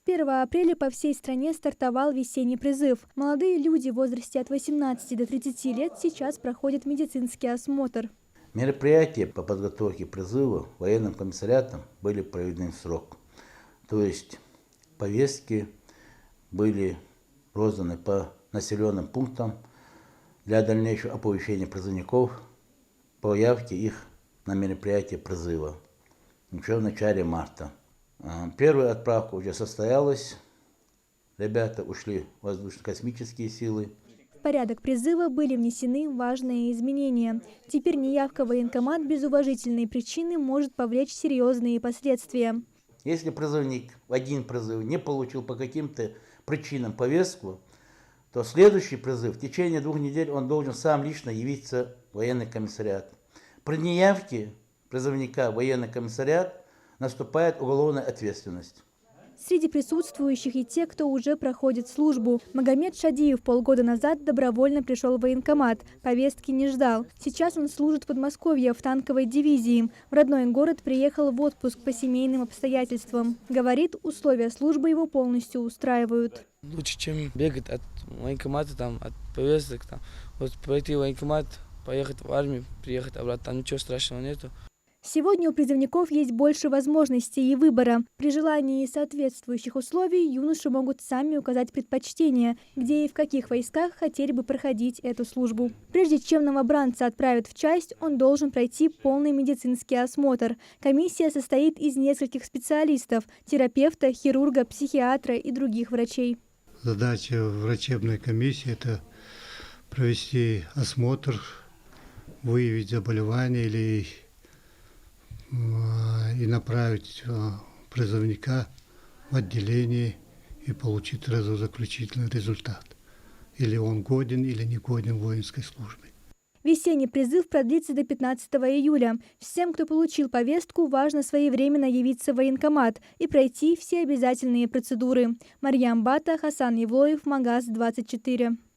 С 1 апреля по всей стране стартовал весенний призыв. Молодые люди в возрасте от 18 до 30 лет сейчас проходят медицинский осмотр. Мероприятия по подготовке призыва военным комиссариатом были проведены в срок. То есть повестки были розданы по населенным пунктам для дальнейшего оповещения призывников по явке их на мероприятие призыва. Еще в начале марта. Первая отправка уже состоялась. Ребята ушли в воздушно-космические силы. В порядок призыва были внесены важные изменения. Теперь неявка в военкомат без уважительной причины может повлечь серьезные последствия. Если призывник в один призыв не получил по каким-то причинам повестку, то следующий призыв в течение 2 недель он должен сам лично явиться в военный комиссариат. При неявке призывника в военный комиссариат наступает уголовная ответственность. Среди присутствующих и те, кто уже проходит службу. Магомед Шадиев полгода назад добровольно пришел в военкомат. Повестки не ждал. Сейчас он служит в Подмосковье в танковой дивизии. В родной город приехал в отпуск по семейным обстоятельствам. Говорит, условия службы его полностью устраивают. Лучше, чем бегать от военкомата, от повесток. Вот пойти в военкомат, поехать в армию, приехать обратно. Там ничего страшного нету. Сегодня у призывников есть больше возможностей и выбора. При желании соответствующих условий юноши могут сами указать предпочтения, где и в каких войсках хотели бы проходить эту службу. Прежде чем новобранца отправят в часть, он должен пройти полный медицинский осмотр. Комиссия состоит из нескольких специалистов – терапевта, хирурга, психиатра и других врачей. Задача врачебной комиссии – это провести осмотр, выявить заболевание и направить призывника в отделение и получить заключительный результат. Или он годен, или не годен в воинской службе. Весенний призыв продлится до 15 июля. Всем, кто получил повестку, важно своевременно явиться в военкомат и пройти все обязательные процедуры. Марьям Бата, Хасан Евлоев, Магаз 24.